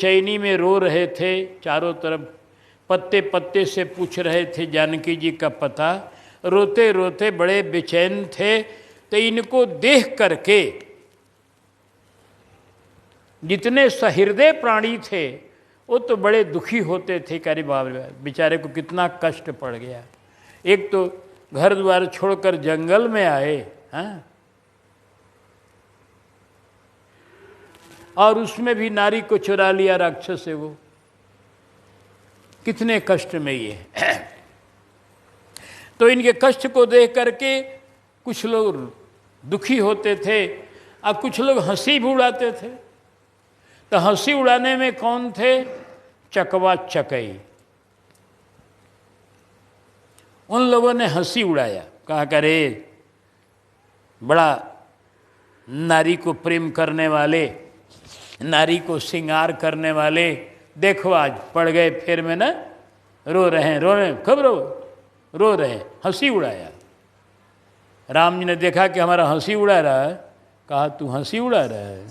चैनी में रो रहे थे, चारों तरफ पत्ते पत्ते से पूछ रहे थे जानकी जी का पता, रोते रोते बड़े बेचैन थे। तो इनको देख करके जितने सहृदय प्राणी थे वो तो बड़े दुखी होते थे, अरे बाबा बेचारे को कितना कष्ट पड़ गया। एक तो घर द्वार छोड़कर जंगल में आए, हाँ, और उसमें भी नारी को चुरा लिया राक्षस से, वो कितने कष्ट में ये। तो इनके कष्ट को देख करके कुछ लोग दुखी होते थे और कुछ लोग हंसी भी उड़ाते थे। तो हंसी उड़ाने में कौन थे? चकवा चकई। उन लोगों ने हंसी उड़ाया, कहा करे बड़ा नारी को प्रेम करने वाले, नारी को श्रृंगार करने वाले, देखो आज पड़ गए फेर में ना, रो रहे हैं, कब रो रहे हैं, हंसी उड़ाया। राम जी ने देखा कि हमारा हंसी उड़ा रहा है, कहा तू हंसी उड़ा रहा है,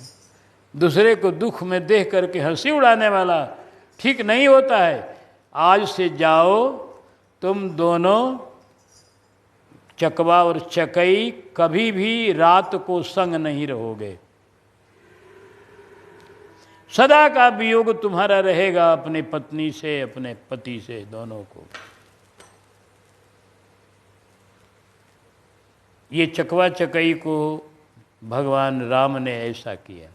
दूसरे को दुख में देख करके हंसी उड़ाने वाला ठीक नहीं होता है। आज से जाओ तुम दोनों, चकवा और चकई, कभी भी रात को संग नहीं रहोगे, सदा का वियोग तुम्हारा रहेगा अपने पत्नी से, अपने पति से, दोनों को। ये चकवा चकई को भगवान राम ने ऐसा किया।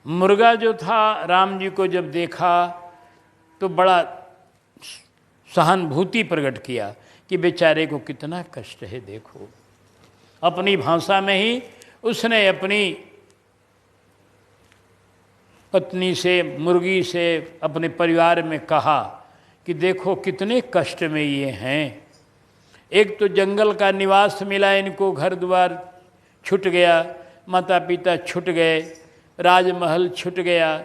मुर्गा जो था, राम जी को जब देखा तो बड़ा सहानुभूति प्रकट किया कि बेचारे को कितना कष्ट है, देखो। अपनी भाषा में ही उसने अपनी पत्नी से, मुर्गी से, अपने परिवार में कहा कि देखो कितने कष्ट में ये हैं। एक तो जंगल का निवास मिला इनको, घर द्वार छूट गया, माता पिता छूट गए, राजमहल छूट गया,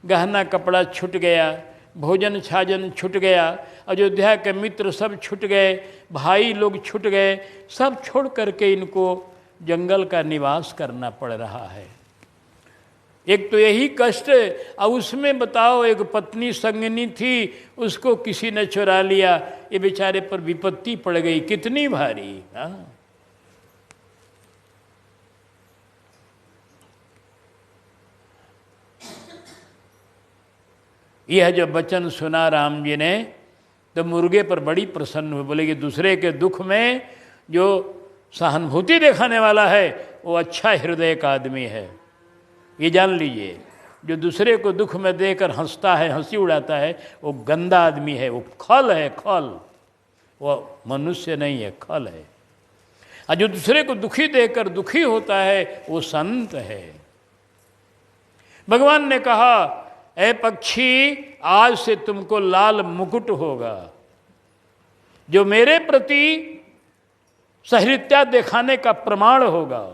गहना कपड़ा छूट गया, भोजन छाजन छूट गया, अयोध्या के मित्र सब छूट गए, भाई लोग छूट गए, सब छोड़ करके इनको जंगल का निवास करना पड़ रहा है। एक तो यही कष्ट, और उसमें बताओ एक पत्नी संगनी थी, उसको किसी ने चुरा लिया, ये बेचारे पर विपत्ति पड़ गई, कितनी भारी। हाँ, यह जो वचन सुना राम जी ने तो मुर्गे पर बड़ी प्रसन्न हुए, बोले कि दूसरे के दुख में जो सहानुभूति दिखाने वाला है वो अच्छा हृदय का आदमी है। ये जान लीजिए, जो दूसरे को दुख में देकर हंसता है, हंसी उड़ाता है, वो गंदा आदमी है, वो खल है, खल, वो मनुष्य नहीं है, खल है। और जो दूसरे को दुखी देकर दुखी होता है वो संत है। भगवान ने कहा, ऐ पक्षी, आज से तुमको लाल मुकुट होगा, जो मेरे प्रति सहृदयता दिखाने का प्रमाण होगा।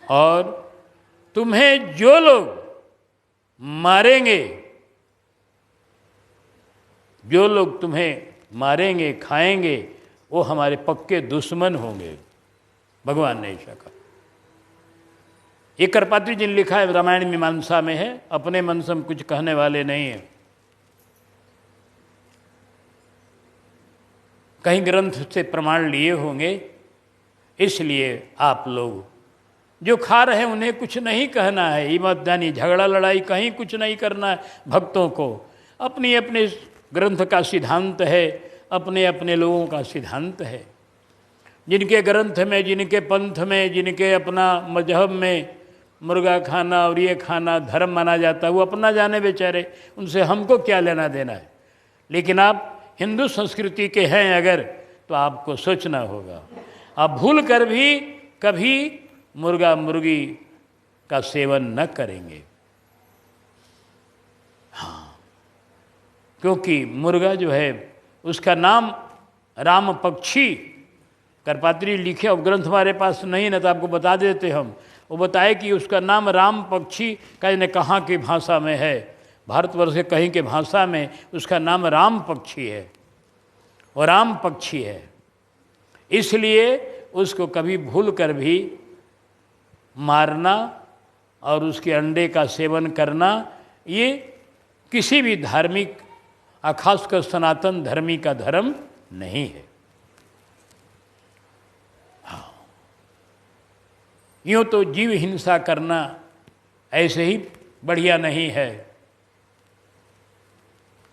और तुम्हें जो लोग मारेंगे, जो लोग तुम्हें मारेंगे, खाएंगे, वो हमारे पक्के दुश्मन होंगे। भगवान ने ऐसा कहा। ये करपात्री जी ने लिखा है, रामायण मीमांसा में है, अपने मन से हम कुछ कहने वाले नहीं हैं। कहीं ग्रंथ से प्रमाण लिए होंगे, इसलिए आप लोग जो खा रहे हैं उन्हें कुछ नहीं कहना है, ईमानदारी झगड़ा लड़ाई कहीं कुछ नहीं करना है। भक्तों को अपनी अपने ग्रंथ का सिद्धांत है, अपने अपने लोगों का सिद्धांत है। जिनके ग्रंथ में, जिनके पंथ में, जिनके अपना मजहब में मुर्गा खाना और ये खाना धर्म माना जाता है, वो अपना जाने बेचारे, उनसे हमको क्या लेना देना है। लेकिन आप हिंदू संस्कृति के हैं अगर, तो आपको सोचना होगा, आप भूल कर भी कभी मुर्गा मुर्गी का सेवन न करेंगे। हाँ, क्योंकि मुर्गा जो है उसका नाम राम पक्षी, करपात्री लिखे, और ग्रंथ हमारे पास नहीं ना, तो आपको बता देते हम। वो बताए कि उसका नाम राम पक्षी, कहने कहाँ की भाषा में है, भारतवर्ष के कहीं के भाषा में उसका नाम राम पक्षी है, और राम पक्षी है, इसलिए उसको कभी भूल कर भी मारना और उसके अंडे का सेवन करना ये किसी भी धार्मिक, खासकर सनातन धर्मी का धर्म नहीं है। यूँ तो जीव हिंसा करना ऐसे ही बढ़िया नहीं है,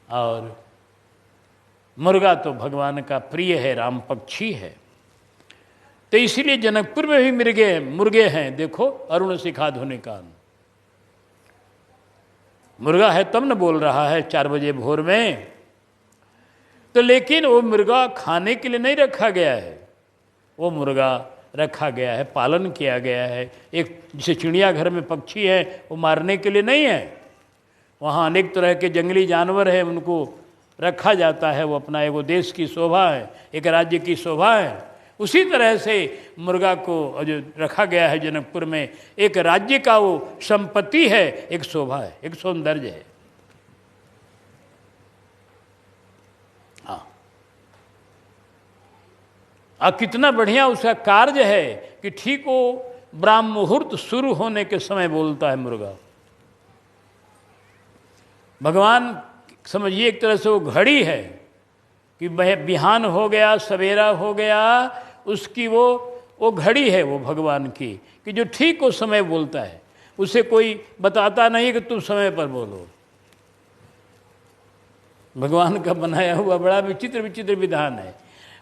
और मुर्गा तो भगवान का प्रिय है, राम पक्षी है। तो इसीलिए जनकपुर में भी मुर्गे हैं। देखो अरुण शिखा धुनिकान, मुर्गा है तब न बोल रहा है 4 बजे भोर में। तो लेकिन वो मुर्गा खाने के लिए नहीं रखा गया है, वो मुर्गा रखा गया है, पालन किया गया है। एक जैसे चिड़ियाघर में पक्षी है, वो मारने के लिए नहीं है। वहाँ अनेक तरह के जंगली जानवर हैं, उनको रखा जाता है। वो अपना एक देश की शोभा है, एक राज्य की शोभा है। उसी तरह से मुर्गा को जो रखा गया है जनकपुर में, एक राज्य का वो संपत्ति है, एक शोभा है, एक सौंदर्य है। हाँ, और कितना बढ़िया उसका कार्य है कि ठीक वो ब्राह्म मुहूर्त शुरू होने के समय बोलता है मुर्गा। भगवान समझिए एक तरह से वो घड़ी है कि बिहान हो गया, सवेरा हो गया, उसकी वो घड़ी है वो भगवान की, कि जो ठीक वो समय बोलता है। उसे कोई बताता नहीं कि तुम समय पर बोलो। भगवान का बनाया हुआ बड़ा विचित्र विचित्र विधान है।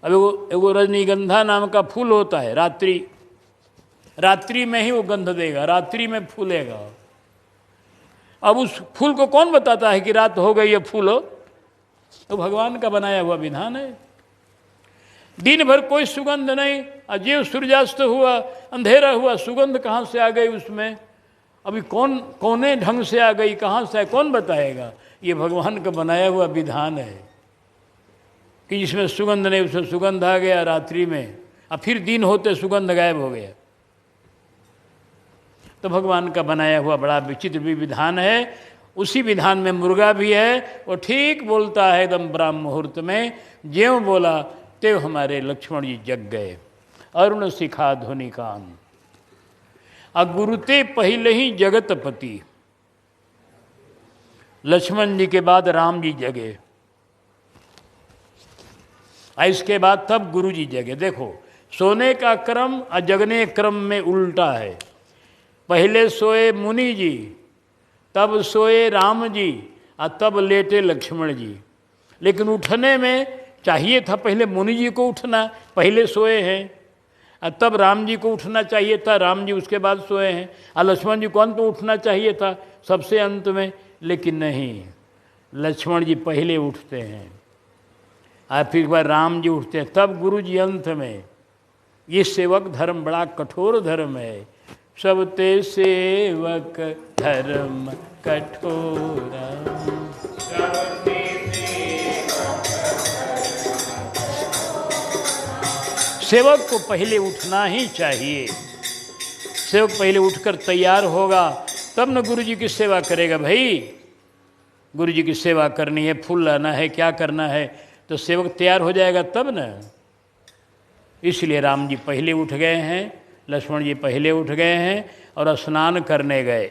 अब एगो रजनीगंधा नाम का फूल होता है, रात्रि में ही वो गंध देगा, रात्रि में फूलेगा। अब उस फूल को कौन बताता है कि रात हो गई है फूलो? तो भगवान का बनाया हुआ विधान है। दिन भर कोई सुगंध नहीं, अजय सूर्यास्त हुआ, अंधेरा हुआ, सुगंध कहाँ से आ गई उसमें? अभी कौने ढंग से आ गई, कहाँ से, कौन बताएगा? ये भगवान का बनाया हुआ विधान है कि जिसमें सुगंध नहीं उसमें सुगंध आ गया रात्रि में, और फिर दिन होते सुगंध गायब हो गया। तो भगवान का बनाया हुआ बड़ा विचित्र भी विधान है। उसी विधान में मुर्गा भी है। वो ठीक बोलता है एकदम ब्राह्म मुहूर्त में। ज्यों बोला त्यों हमारे लक्ष्मण जी जग गए। अरुण शिखा धुनिकान, गुरुते पहले ही जगतपति। लक्ष्मण जी के बाद राम जी जगे, इसके बाद तब गुरु जी जगे। देखो सोने का क्रम और जगने क्रम में उल्टा है। पहले सोए मुनि जी, तब सोए राम जी, और तब लेटे लक्ष्मण जी। लेकिन उठने में चाहिए था पहले मुनि जी को उठना, पहले सोए हैं, और तब राम जी को उठना चाहिए था, राम जी उसके बाद सोए हैं। और लक्ष्मण जी को अंत में उठना चाहिए था, सबसे अंत में। लेकिन नहीं, लक्ष्मण जी पहले उठते हैं और फिर एक बार राम जी उठते हैं, तब गुरु जी अंत में। ये सेवक धर्म बड़ा कठोर धर्म है। सब ते सेवक धर्म कठोरा, सेवक को पहले उठना ही चाहिए। सेवक पहले उठकर तैयार होगा तब न गुरु जी की सेवा करेगा। भाई गुरु जी की सेवा करनी है, फूल लाना है, क्या करना है, तो सेवक तैयार हो जाएगा तब न। इसलिए राम जी पहले उठ गए हैं, लक्ष्मण जी पहले उठ गए हैं और स्नान करने गए।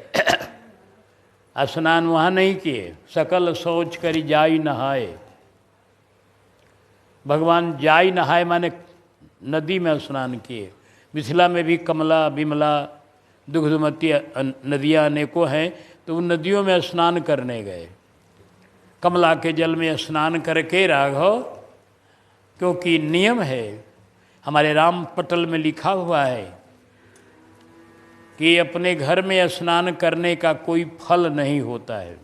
स्नान वहाँ नहीं किए, सकल सोच करी जाई नहाए। भगवान जाई नहाए माने नदी में स्नान किए। मिथिला में भी कमला, विमला, दुग्धमती नदियाँ अनेकों हैं, तो उन नदियों में स्नान करने गए। कमला के जल में स्नान करके राघव, क्योंकि नियम है, हमारे राम पटल में लिखा हुआ है कि अपने घर में स्नान करने का कोई फल नहीं होता है।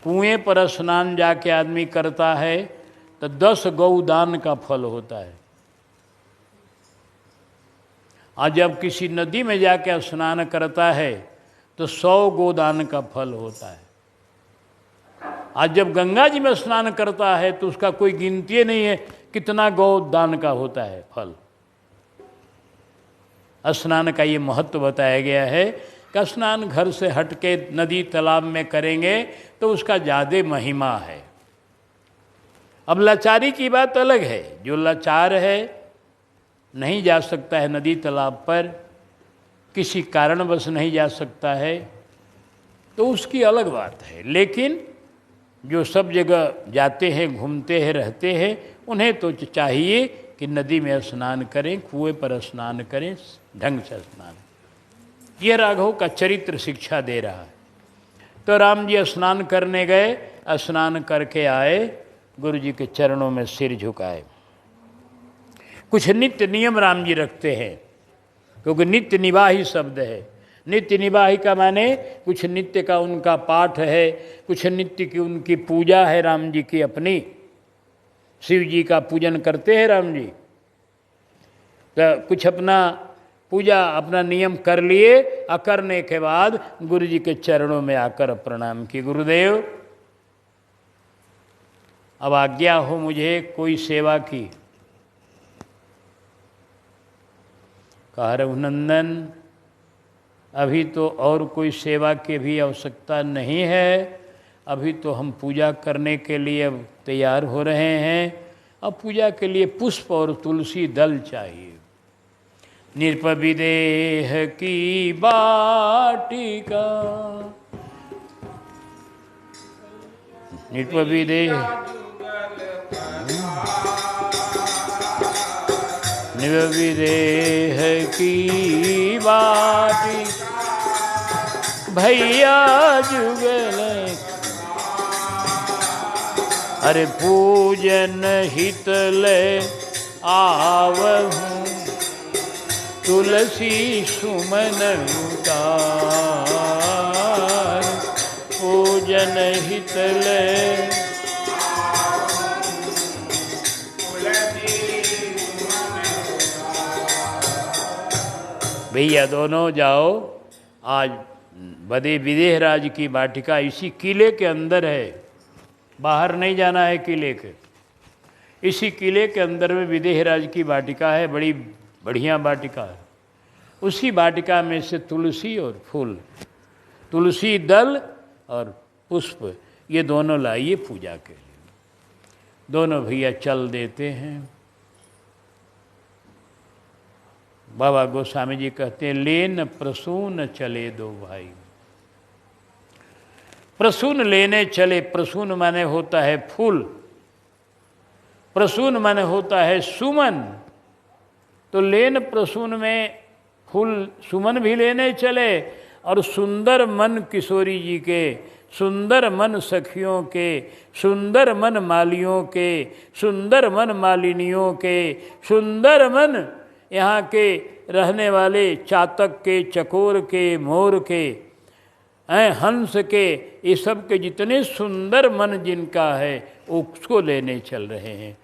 कुएं पर स्नान जाके आदमी करता है तो 10 गौदान का फल होता है, और जब किसी नदी में जाके स्नान करता है तो 100 गोदान का फल होता है। आज जब गंगा जी में स्नान करता है तो उसका कोई गिनती नहीं है कितना गोदान का होता है फल। स्नान का ये महत्व बताया गया है कि स्नान घर से हटके नदी तालाब में करेंगे तो उसका ज़्यादा महिमा है। अब लाचारी की बात अलग है। जो लाचार है नहीं जा सकता है नदी तालाब पर, किसी कारणवश नहीं जा सकता है, तो उसकी अलग बात है। लेकिन जो सब जगह जाते हैं, घूमते हैं, रहते हैं, उन्हें तो चाहिए कि नदी में स्नान करें, कुएं पर स्नान करें, ढंग से स्नान। यह राघव का चरित्र शिक्षा दे रहा है। तो राम जी स्नान करने गए, स्नान करके आए, गुरु जी के चरणों में सिर झुकाए। कुछ नित्य नियम राम जी रखते हैं, क्योंकि नित्य निवाही शब्द है। नित्य निवाही का माने कुछ नित्य का उनका पाठ है, कुछ नित्य की उनकी पूजा है राम जी की अपनी। शिव जी का पूजन करते हैं राम जी, तो कुछ अपना पूजा अपना नियम कर लिए, और करने के बाद गुरु जी के चरणों में आकर प्रणाम की, गुरुदेव अब आज्ञा हो मुझे कोई सेवा की। कहा रघुनंदन अभी तो और कोई सेवा की भी आवश्यकता नहीं है, अभी तो हम पूजा करने के लिए अब तैयार हो रहे हैं। अब पूजा के लिए पुष्प और तुलसी दल चाहिए। नृप विदेह की बाटिका, नृप विदेह विदेह की बाटी, भैया जुगल अरे पूजन हित ले आवहूँ, तुलसी सुमन उतार, पूजन हित ले भैया दोनों जाओ। आज बदे विदेह राज की वाटिका इसी किले के अंदर है, बाहर नहीं जाना है किले के। इसी किले के अंदर में विदेह राज की वाटिका है, बड़ी बढ़िया वाटिका है। उसी वाटिका में से तुलसी और फूल, तुलसी दल और पुष्प, ये दोनों लाइए पूजा के लिए। दोनों भैया चल देते हैं। बाबा गोस्वामी जी कहते हैं लेन प्रसून चले दो भाई। प्रसून लेने चले, प्रसून माने होता है फूल, प्रसून माने होता है सुमन। तो लेन प्रसून में फूल सुमन भी लेने चले, और सुंदर मन किशोरी जी के, सुंदर मन सखियों के, सुंदर मन मालियों के, सुंदर मन मालिनियों के, सुंदर मन यहाँ के रहने वाले चातक के, चकोर के, मोर के, हंस के, ये सब के जितने सुंदर मन जिनका है उसको लेने चल रहे हैं।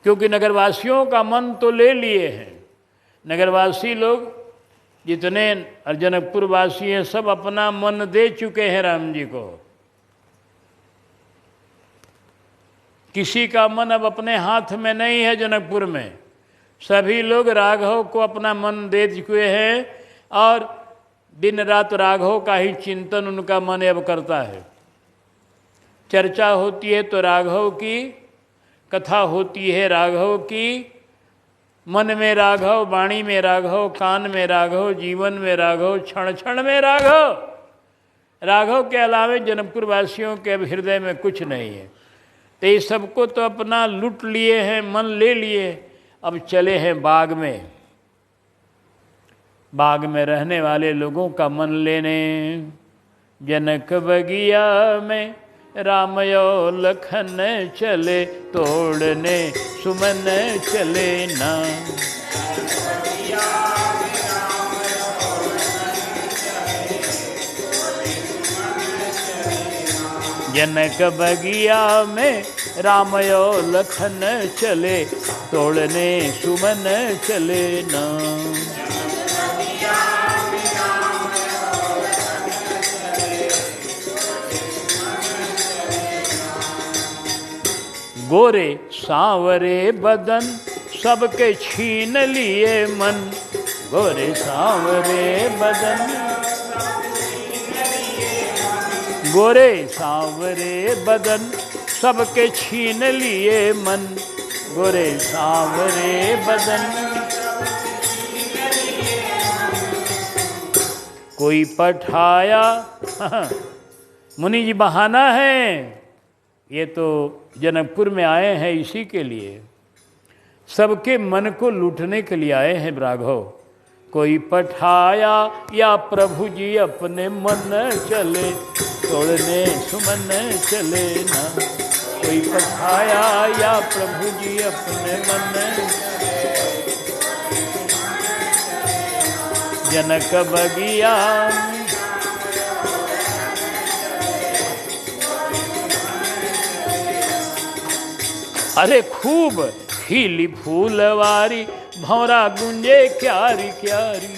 क्योंकि नगरवासियों का मन तो ले लिए हैं, नगरवासी लोग जितने जनकपुर वासी हैं सब अपना मन दे चुके हैं राम जी को। किसी का मन अब अपने हाथ में नहीं है जनकपुर में, सभी लोग राघव को अपना मन दे चुके हैं, और दिन रात राघव का ही चिंतन उनका मन अब करता है। चर्चा होती है तो राघव की, कथा होती है राघव की, मन में राघव, वाणी में राघव, कान में राघव, जीवन में राघव, क्षण क्षण में राघव। राघव के अलावे जनकपुर वासियों के अब हृदय में कुछ नहीं है। तो ये सबको तो अपना लूट लिए हैं, मन ले लिए। अब चले हैं बाग में, बाग में रहने वाले लोगों का मन लेने। जनक बगिया में राम और लखन चले, तोड़ने सुमन चले ना। जनक बगिया में राम और लखन चले, तोड़ने सुमन चले ना। गोरे सांवरे बदन सबके छीन लिए मन, गोरे सांवरे बदन, गोरे सांवरे बदन सबके छीन लिए मन, गोरे सांवरे बदन। कोई पठाया। मुनि जी बहाना है, ये तो जनकपुर में आए हैं इसी के लिए, सबके मन को लूटने के लिए आए हैं राघव। कोई पठाया या प्रभु जी अपने मन चले, तोड़ने सुमन चले ना। कोई पठाया या प्रभु जी अपने मन, जनक बगिया। अरे खूब खिली फूलवारी, भौरा गुंजे क्यारी क्यारी।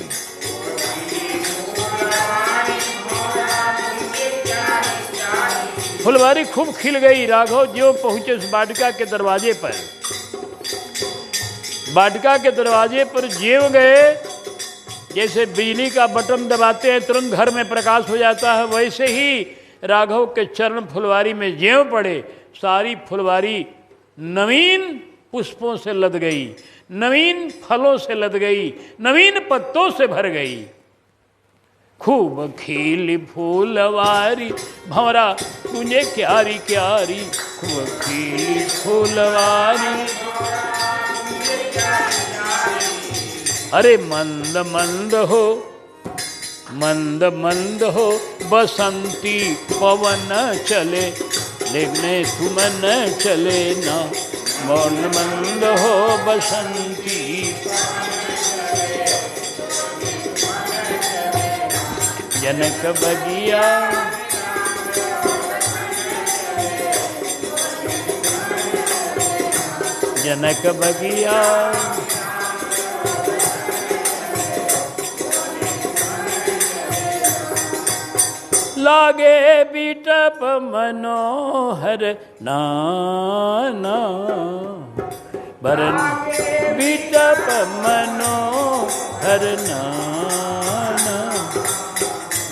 फुलवारी खूब खिल गई। राघव जो पहुंचे उस वाटिका के दरवाजे पर, वाटिका के दरवाजे पर जेव गए, जैसे बिजली का बटन दबाते हैं तुरंत घर में प्रकाश हो जाता है, वैसे ही राघव के चरण फुलवारी में जेव पड़े। सारी फुलवारी नवीन पुष्पों से लद गई, नवीन फलों से लद गई, नवीन पत्तों से भर गई। खूब खिली फूलवारी, भंवरा तुझे क्यारी क्यारी। खूब खिली फूलवारी, अरे मंद मंद हो, मंद मंद हो बसंती पवन चले, लेकिन सुमन चले ना। मंद मंद हो बसंती, जनक बगिया। जनक बगिया, लागे बिटप मनोहर नाना। बरन बिटप मनोहर नाना,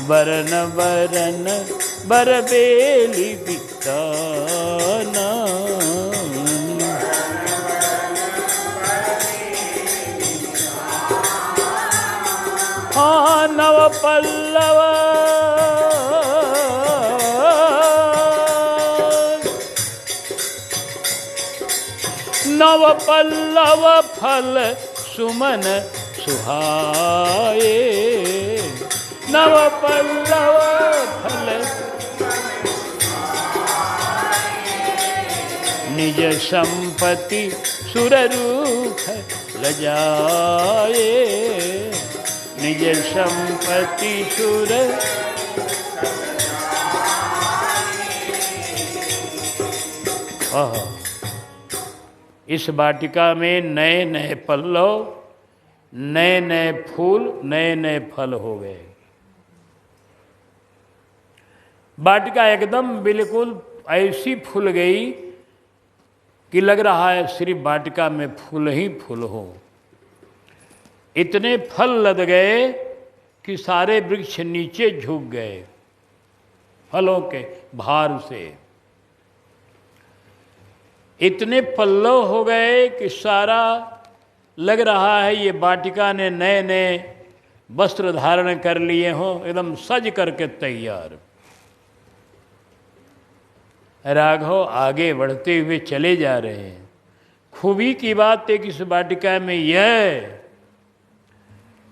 बरन बरन बरबेली बिताना। हाँ नव पल्लव, नव पल्लव फल सुमन सुहाए। नव पल्लव फल निज संपत्ति सुररूख लजाए। निज संपत्ति सुर, इस वाटिका में नए नए पल्लव, नए नए फूल, नए नए फल हो गए। वाटिका एकदम बिल्कुल ऐसी फूल गई कि लग रहा है सिर्फ वाटिका में फूल ही फूल हो। इतने फल लद गए कि सारे वृक्ष नीचे झुक गए फलों के भार से। इतने पल्लव हो गए कि सारा लग रहा है ये वाटिका ने नए नए वस्त्र धारण कर लिए हों, एकदम सज करके तैयार। राघव आगे बढ़ते हुए चले जा रहे हैं। खूबी की बात है कि इस वाटिका में यह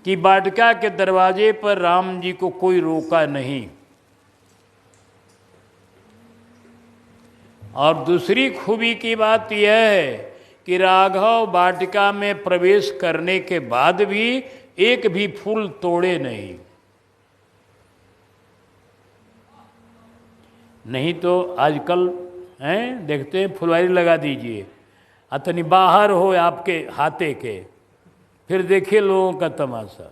कि वाटिका के दरवाजे पर राम जी को कोई रोका नहीं। और दूसरी खूबी की बात यह है कि राघव वाटिका में प्रवेश करने के बाद भी एक भी फूल तोड़े नहीं। नहीं तो आजकल हैं देखते हैं फुलवारी लगा दीजिए, अतनी बाहर हो आपके हाथे के, फिर देखिए लोगों का तमाशा।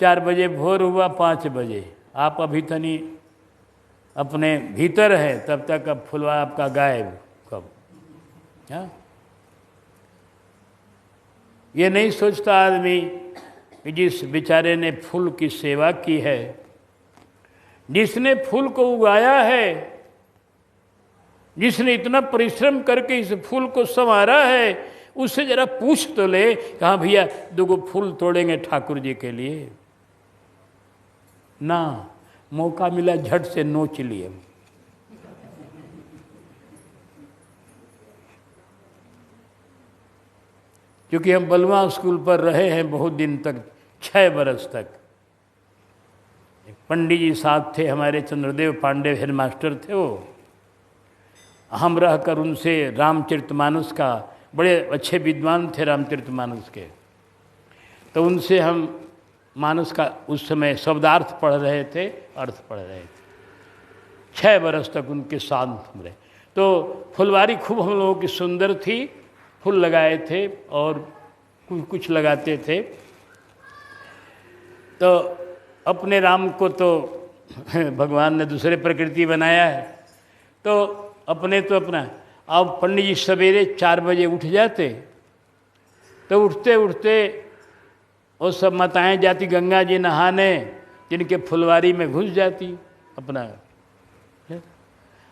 4 बजे भोर हुआ, 5 बजे आप अभी तनी अपने भीतर है, तब तक अब फुलवा आपका गायब कब। हाँ, ये नहीं सोचता आदमी कि जिस बेचारे ने फूल की सेवा की है, जिसने फूल को उगाया है, जिसने इतना परिश्रम करके इस फूल को संवारा है, उससे जरा पूछ तो ले, कहाँ भैया 2 फूल तोड़ेंगे ठाकुर जी के लिए। ना, मौका मिला झट से नोच लिए। क्योंकि हम बलवा स्कूल पर रहे हैं बहुत दिन तक, 6 बरस तक। पंडित जी साथ थे हमारे, चंद्रदेव पांडे हेडमास्टर थे वो। हम रहकर उनसे रामचरितमानस का, बड़े अच्छे विद्वान थे रामचरितमानस के, तो उनसे हम मानस का उस समय शब्दार्थ पढ़ रहे थे, अर्थ पढ़ रहे थे। 6 बरस तक उनके साथ हम रहे। तो फुलवारी खूब हम लोगों की सुंदर थी, फूल लगाए थे और कुछ लगाते थे। तो अपने राम को तो भगवान ने दूसरे प्रकृति बनाया है, तो अपने तो अपना। अब पंडित जी सवेरे 4 बजे उठ जाते, तो उठते उठते वो सब माताएं जाती गंगा जी नहाने, जिनके फुलवारी में घुस जाती अपना।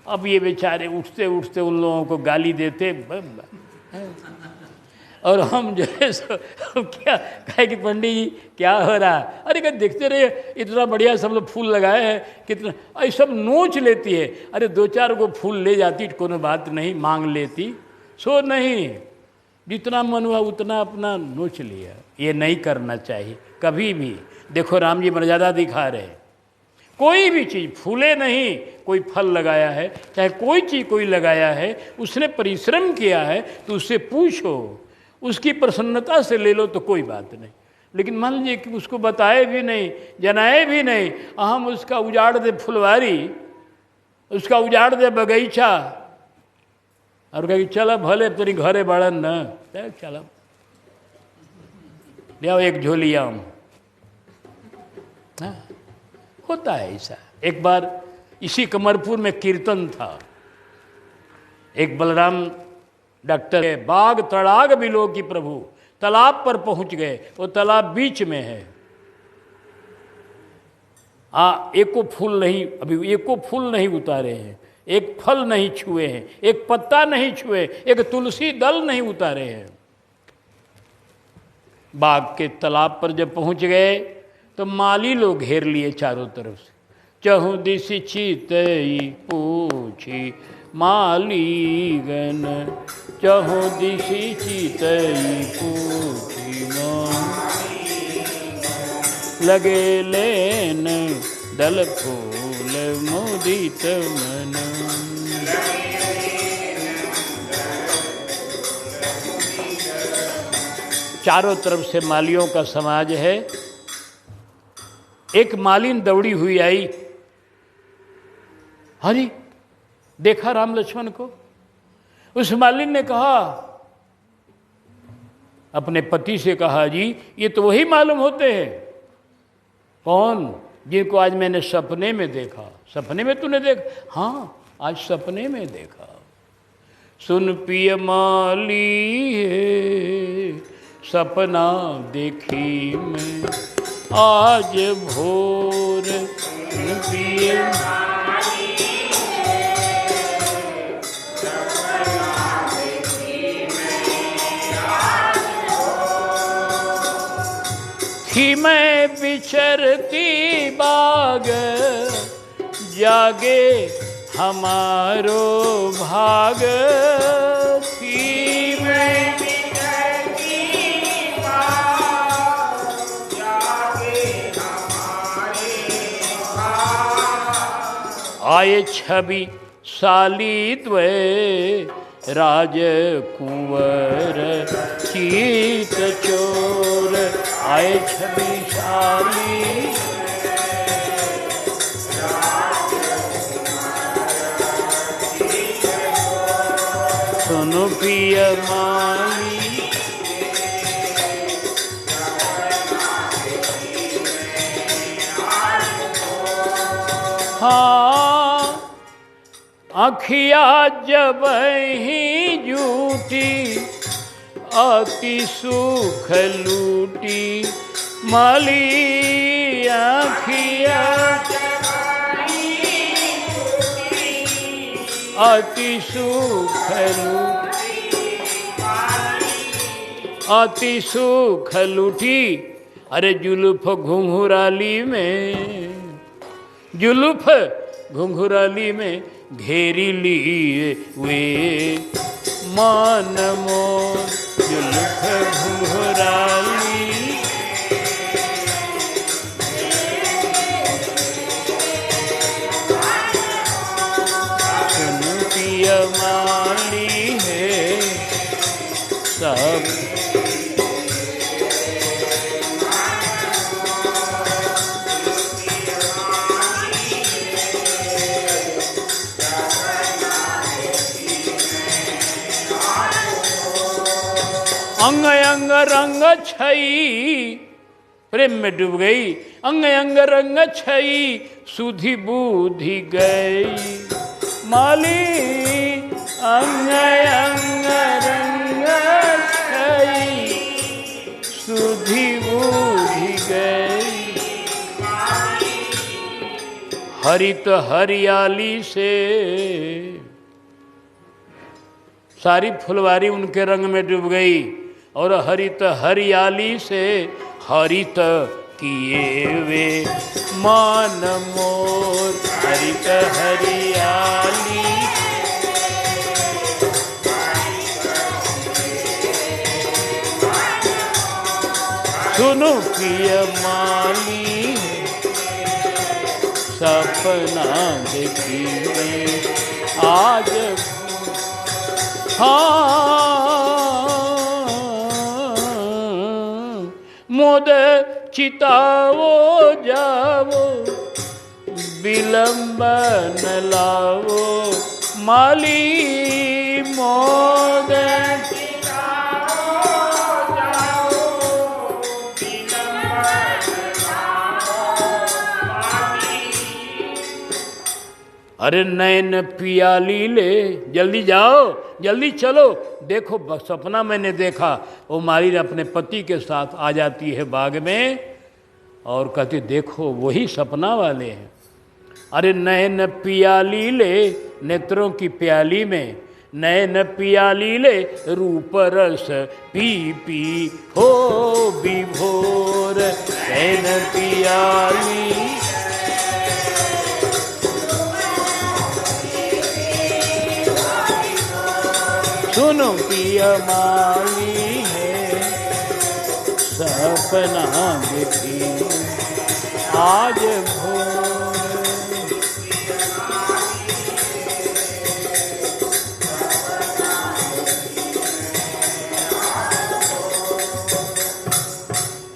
अब ये बेचारे उठते उठते उन लोगों को गाली देते, और हम जो है सो क्या कहे कि पंडित जी क्या हो रहा है? अरे क्या देखते रहे, इतना बढ़िया सब लोग फूल लगाए हैं, कितना ये सब नोच लेती है। अरे 2-4 को फूल ले जाती, कोनो बात नहीं, मांग लेती, सो नहीं, जितना मन हुआ उतना अपना नोच लिया। ये नहीं करना चाहिए कभी भी। देखो राम जी मर्यादा दिखा रहे हैं, कोई भी चीज़ फूले नहीं, कोई फल लगाया है, चाहे कोई चीज़ कोई लगाया है, उसने परिश्रम किया है, तो उससे पूछो, उसकी प्रसन्नता से ले लो तो कोई बात नहीं। लेकिन मान लीजिए कि उसको बताए भी नहीं, जनाए भी नहीं, हम उसका उजाड़ दे फुलवारी, उसका उजाड़ दे बगीचा, और कहे चलो भले तेरी घरे बड़न न, चलो ले आओ 1 झोली आम। हाँ, होता है ऐसा। एक बार इसी कमरपुर में कीर्तन था, एक बलराम डॉक्टर है, बाग तड़ाग बिलो की प्रभु, तालाब पर पहुंच गए, वो तालाब बीच में है। एको फूल नहीं, अभी एको फूल नहीं उतारे हैं, एक फल नहीं छुए हैं, एक पत्ता नहीं छुए, एक तुलसी दल नहीं उतारे हैं। बाग के तालाब पर जब पहुंच गए तो माली लोग घेर लिए चारों तरफ से। चहु दिस चितई पूछी माली गन, चहु दिस चितई पूछी लगे लेन दल फूल मुदित मन। चारों तरफ से मालियों का समाज है। एक मालिन दौड़ी हुई आई, हाँ जी, देखा राम लक्ष्मण को। उस मालिन ने कहा, अपने पति से कहा, जी ये तो वही मालूम होते हैं। कौन? जिनको आज मैंने सपने में देखा। सपने में तूने देखा? हाँ, आज सपने में देखा। सुन पिय माली है, सपना देखी मैं आज भोर। पिय थी मैं बिचरती बाग, जागे हमारो भाग। थी मैं बिचरती बाग, जागे हमारे भाग। आए छवि साली द्वय, राजकुंवर चीत चोर। आए छविशाली सुनो पिय माली। हाँ, आँखिया जब ही जूटी, अति सुख लूटी। माली आँखिया अति सुख लूटी। अति सुख लुटी। अरे जुल्फ घुंघराली में, जुल्फ घुंघराली में घेरी लिए वे मान मोर। जुल्फ घुंघराली सुन पिया माली है सब। अंग अंग रंग छई, प्रेम में डूब गई। अंग अंग रंग छई, सुधि बुद्धि गई। माली अंग अंग रंग छई, सुधि बुद्धि गई। हरित हरियाली से सारी फुलवारी उनके रंग में डूब गई। और हरित हरियाली से हरित किए वे मान मोर। हरित हरियाली सुनो पिय माली सपना देखिए आज। मोद चितावो जावो, विलंब न लावो। माली मोद चितावो जावो, विलंब न लावो। अरे नैन पियाली ले, जल्दी जाओ, जल्दी चलो। देखो सपना मैंने देखा, वो माली अपने पति के साथ आ जाती है बाग में और कहती देखो वही सपना वाले हैं। अरे नैन पियाली ले, नेत्रों की प्याली में नैन पियाली ले। रूप रस पी पी हो विभोर। नैन पियाली सुनो पिया माली है सपना देखी आज भोर।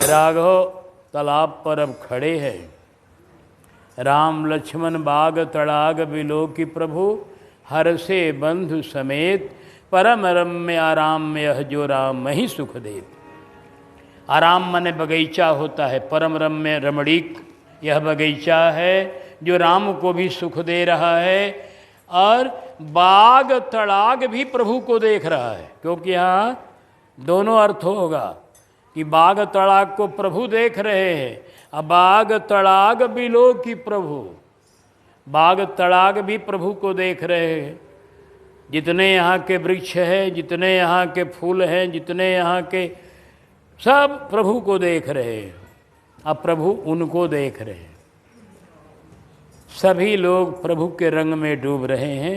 राघव तालाब पर अब खड़े हैं। राम लक्ष्मण बाग तड़ाग बिलो की प्रभु, हर से बंधु समेत। परम रम्य आराम में यह जो राम ही सुख देत। आराम माने बगीचा होता है, परम रम्य रमणीक यह बगीचा है जो राम को भी सुख दे रहा है। और बाग तड़ाग भी प्रभु को देख रहा है, क्योंकि यहाँ दोनों अर्थ होगा कि बाग तड़ाग को प्रभु देख रहे हैं। अब बाग तड़ाग बिलो की प्रभु, बाग तड़ाग भी प्रभु को देख रहे हैं। जितने यहाँ के वृक्ष हैं, जितने यहाँ के फूल हैं, जितने यहाँ के सब प्रभु को देख रहे हैं। अब प्रभु उनको देख रहे हैं। सभी लोग प्रभु के रंग में डूब रहे हैं।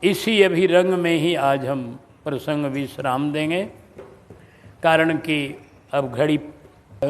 इसी अभी रंग में ही आज हम प्रसंग विश्राम देंगे, कारण कि अब घड़ी